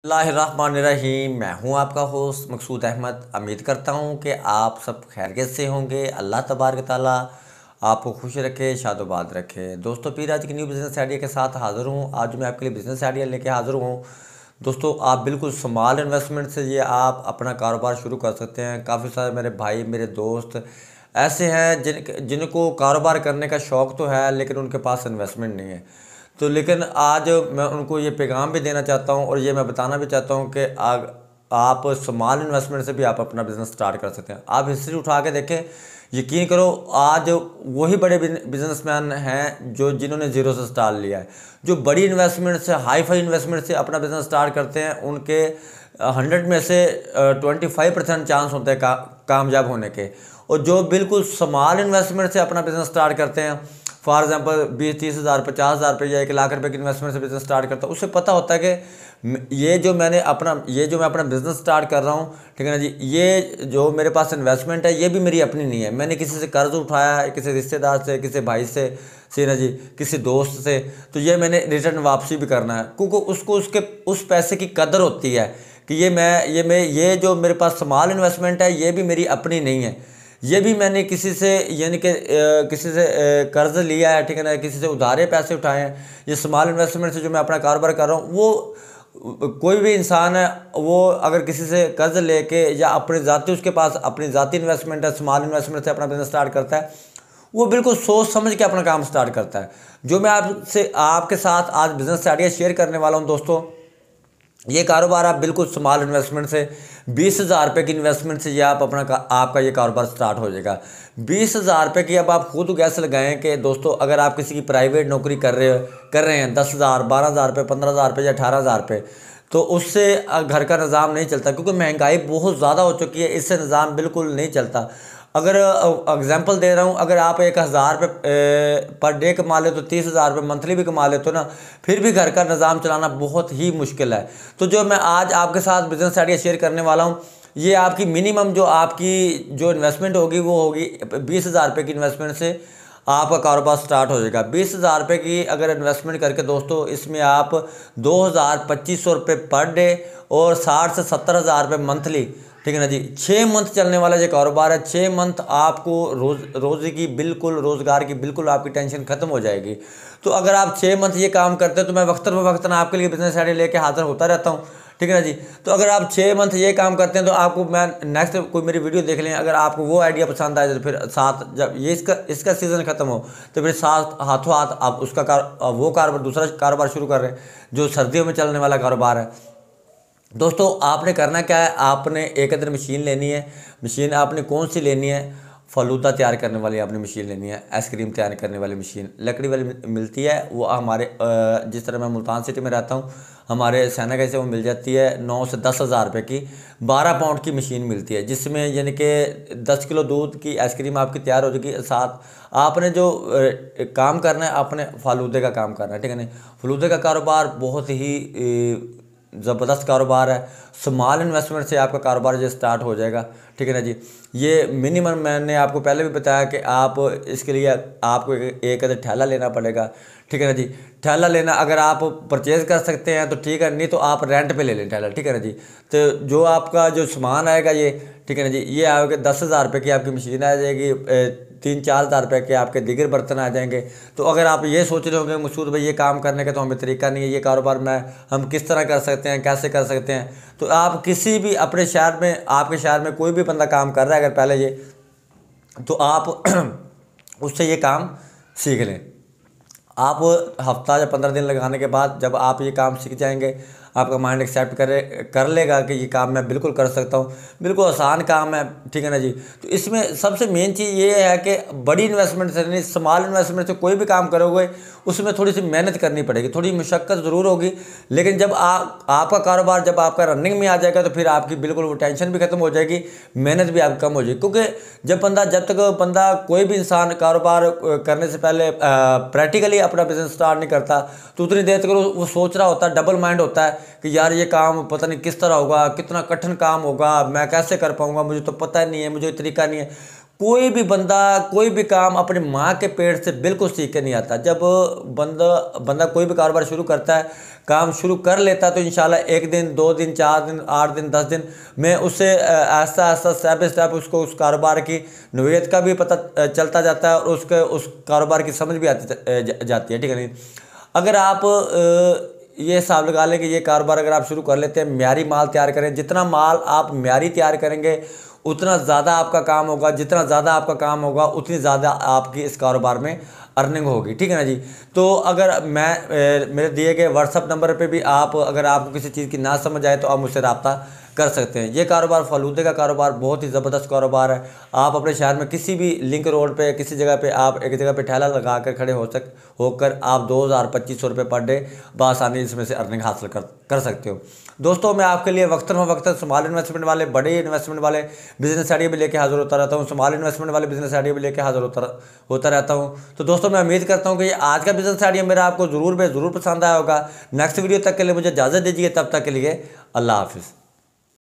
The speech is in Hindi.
बिस्मिल्लाहिर्रहमानिर्रहीम। मैं हूं आपका होस्ट मकसूद अहमद। उम्मीद करता हूं कि आप सब खैरियत से होंगे। अल्लाह तबारक ताला आपको खुश रखे, शादोबाद रखे। दोस्तों, फिर आज की न्यू बिज़नेस आइडिया के साथ हाज़िर हूं। आज मैं आपके लिए बिज़नेस आइडिया लेके हाज़िर हूं। दोस्तों, आप बिल्कुल स्मॉल इन्वेस्टमेंट से ये आप अपना कारोबार शुरू कर सकते हैं। काफ़ी सारे मेरे भाई, मेरे दोस्त ऐसे हैं जिनको कारोबार करने का शौक़ तो है, लेकिन उनके पास इन्वेस्टमेंट नहीं है। तो लेकिन आज मैं उनको ये पैगाम भी देना चाहता हूँ और ये मैं बताना भी चाहता हूँ कि आप स्मॉल इन्वेस्टमेंट से भी आप अपना बिज़नेस स्टार्ट कर सकते हैं। आप हिस्ट्री उठा के देखें, यकीन करो, आज वही बड़े बिजनेसमैन हैं जो जिन्होंने ज़ीरो से स्टार्ट लिया है। जो बड़ी इन्वेस्टमेंट से, हाई फाई इन्वेस्टमेंट से अपना बिज़नेस स्टार्ट करते हैं, उनके 100 में से 25% चांस होते हैं कामयाब होने के। और जो बिल्कुल स्मॉल इन्वेस्टमेंट से अपना बिज़नेस स्टार्ट करते हैं, फॉर एग्जांपल 20-30 हज़ार, 50 हज़ार रुपये या 1 लाख रुपए की इन्वेस्टमेंट से बिज़नेस स्टार्ट करता हूँ, उससे पता होता है कि ये जो मैं अपना बिज़नेस स्टार्ट कर रहा हूँ, ठीक है ना जी, ये जो मेरे पास इन्वेस्टमेंट है ये भी मेरी अपनी नहीं है। मैंने किसी से कर्ज उठाया है, किसी रिश्तेदार से, किसी भाई से ना जी, किसी दोस्त से। तो ये मैंने रिटर्न वापसी भी करना है, क्योंकि उसको उसके उस पैसे की कदर होती है कि ये जो मेरे पास स्मॉल इन्वेस्टमेंट है ये भी मेरी अपनी नहीं है। ये भी मैंने किसी से, यानी कि किसी से कर्ज लिया है, ठीक है ना, किसी से उधारे पैसे उठाए हैं। ये स्मॉल इन्वेस्टमेंट से जो मैं अपना कारोबार कर रहा हूँ, वो कोई भी इंसान है, वो अगर किसी से कर्ज लेके या अपने ज़ाती, उसके पास अपनी ज़ाती इन्वेस्टमेंट है, स्मॉल इन्वेस्टमेंट से अपना बिजनेस स्टार्ट करता है, वो बिल्कुल सोच समझ के अपना काम स्टार्ट करता है। जो मैं आपके साथ आज बिज़नेस आइडिया शेयर करने वाला हूँ दोस्तों, ये कारोबार आप बिल्कुल स्मॉल इन्वेस्टमेंट से, 20,000 रुपये की इन्वेस्टमेंट से ये आपका ये कारोबार स्टार्ट हो जाएगा। 20,000 रुपये की अब आप खुद गैस लगाएं कि दोस्तों, अगर आप किसी की प्राइवेट नौकरी कर रहे हैं, 10,000, 12,000 रुपये, 15,000 रुपये या 18,000 रुपये, तो उससे घर का निज़ाम नहीं चलता, क्योंकि महंगाई बहुत ज़्यादा हो चुकी है। इससे निज़ाम बिल्कुल नहीं चलता। अगर एग्जांपल दे रहा हूँ, अगर आप 1,000 रुपये पर डे कमा ले तो 30,000 रुपये मंथली भी कमा ले तो ना, फिर भी घर का निज़ाम चलाना बहुत ही मुश्किल है। तो जो मैं आज आपके साथ बिज़नेस आइडिया शेयर करने वाला हूँ, ये आपकी मिनिमम जो इन्वेस्टमेंट होगी वो होगी 20,000 रुपये की इन्वेस्टमेंट से आपका कारोबार स्टार्ट हो जाएगा। 20,000 रुपये की अगर इन्वेस्टमेंट करके दोस्तों, इसमें आप 2,2500 रुपये पर डे और 60 से 70,000 रुपये मंथली, ठीक है ना जी, 6 मंथ चलने वाला ये कारोबार है। 6 मंथ आपको रोज़गार की बिल्कुल आपकी टेंशन खत्म हो जाएगी। तो अगर आप 6 मंथ ये काम करते हैं, तो मैं वक्तन आपके लिए बिजनेस आइडिया लेके हाजिर होता रहता हूँ, ठीक है ना जी। तो अगर आप 6 मंथ ये काम करते हैं, तो आपको मैं नेक्स्ट कोई मेरी वीडियो देख लें, अगर आपको वो आइडिया पसंद आए, तो फिर साथ जब ये इसका सीज़न ख़त्म हो, तो फिर साथ हाथों हाथ आप वो कारोबार, दूसरा कारोबार शुरू कर रहे हैं जो सर्दियों में चलने वाला कारोबार है। दोस्तों, आपने करना क्या है, आपने एक अदर मशीन लेनी है। मशीन आपने कौन सी लेनी है? फलूदा तैयार करने वाली आपने मशीन लेनी है। आइसक्रीम तैयार करने वाली मशीन लकड़ी वाली मिलती है, वो हमारे जिस तरह मैं मुल्तान सिटी में रहता हूँ, हमारे सैनागढ़ से वो मिल जाती है 9 से 10 हज़ार रुपये की। 12 पाउंड की मशीन मिलती है, जिसमें यानी कि 10 किलो दूध की आइसक्रीम आपकी तैयार हो जाएगी। साथ आपने जो काम करना है, आपने फालूदे का काम करना है, ठीक है ना। फालूदे का कारोबार बहुत ही ज़बरदस्त कारोबार है। स्मॉल इन्वेस्टमेंट से आपका कारोबार जो स्टार्ट हो जाएगा, ठीक है ना जी। ये मिनिमम मैंने आपको पहले भी बताया कि आप इसके लिए आपको एक अदर ठेला लेना पड़ेगा, ठीक है ना जी। ठेला लेना, अगर आप परचेज़ कर सकते हैं तो ठीक है, नहीं तो आप रेंट पे ले लें ठेला, ठीक है ना जी। तो जो आपका जो सामान आएगा ये, ठीक है ना जी, ये आएगा 10,000 रुपये की आपकी मशीन आ जाएगी, 3-4 हज़ार रुपये के आपके दीगर बर्तन आ जाएंगे। तो अगर आप ये सोच रहे होंगे मकसूद भाई ये काम करने का तो हमें तरीका नहीं है, ये कारोबार हम किस तरह कर सकते हैं, कैसे कर सकते हैं, तो आप किसी भी अपने शहर में, आपके शहर में कोई भी बंदा काम कर रहा है अगर पहले ये, तो आप उससे ये काम सीख लें। आप हफ्ता या 15 दिन लगाने के बाद जब आप ये काम सीख जाएंगे, आपका माइंड एक्सेप्ट कर लेगा कि ये काम मैं बिल्कुल कर सकता हूँ, बिल्कुल आसान काम है, ठीक है ना जी। तो इसमें सबसे मेन चीज़ ये है कि बड़ी इन्वेस्टमेंट से नहीं, स्मॉल इन्वेस्टमेंट से कोई भी काम करोगे उसमें थोड़ी सी मेहनत करनी पड़ेगी, थोड़ी मुशक्क़त ज़रूर होगी। लेकिन जब आपका कारोबार जब आपका रनिंग में आ जाएगा, तो फिर आपकी बिल्कुल वो टेंशन भी खत्म हो जाएगी, मेहनत भी आपकी कम हो जाएगी। क्योंकि जब तक बंदा, कोई भी इंसान कारोबार करने से पहले प्रैक्टिकली अपना बिजनेस स्टार्ट नहीं करता, तो उतनी देर तक वो सोच रहा होता है, डबल माइंड होता है कि यार ये काम पता नहीं किस तरह होगा, कितना कठिन काम होगा, मैं कैसे कर पाऊंगा, मुझे तो पता ही नहीं है, मुझे तरीका नहीं है। कोई भी बंदा कोई भी काम अपनी माँ के पेट से बिल्कुल सीख के नहीं आता। जब बंदा कोई भी कारोबार शुरू करता है, काम शुरू कर लेता है, तो इंशाल्लाह 1 दिन 2 दिन 4 दिन 8 दिन 10 दिन में उससे ऐसा ऐसा स्टेप बाय स्टेप उसको उस कारोबार की नोयत का भी पता चलता जाता है और उस कारोबार की समझ भी आती जाती है। ठीक है नहीं, अगर आप ये हिसाब लगा लें कि ये कारोबार अगर आप शुरू कर लेते हैं, म्यारी माल तैयार करें, जितना माल आप म्यारी तैयार करेंगे उतना ज़्यादा आपका काम होगा, जितना ज़्यादा आपका काम होगा उतनी ज़्यादा आपकी इस कारोबार में अर्निंग होगी। ठीक है ना जी। तो अगर मेरे दिए गए व्हाट्सअप नंबर पे भी आप, अगर आपको किसी चीज़ की ना समझ आए तो आप मुझसे रब्ता कर सकते हैं। ये कारोबार फालूदे का कारोबार बहुत ही ज़बरदस्त कारोबार है। आप अपने शहर में किसी भी लिंक रोड पे किसी जगह पे आप एक जगह पे ठेला लगा कर खड़े होकर आप 2000-2500 रुपये पर डे बआसानी इसमें से अर्निंग हासिल कर सकते हो। दोस्तों, मैं आपके लिए वक्तन स्मॉल इन्वेस्टमेंट वाले, बड़े इन्वेस्टमेंट वाले बिजनेस आइडिया भी लेके हाजिर होता रहता हूँ, स्मॉल इन्वेस्टमेंट वाले बिजनेस आइडिया भी लेके हाजिर होता रहता हूँ। तो दोस्तों, मैं उम्मीद करता हूँ कि आज का बिजनेस आइडिया मेरा आपको ज़रूर पसंद आया होगा। नेक्स्ट वीडियो तक के लिए मुझे इजाज़त दीजिए, तब तक के लिए अल्लाह हाफिज़।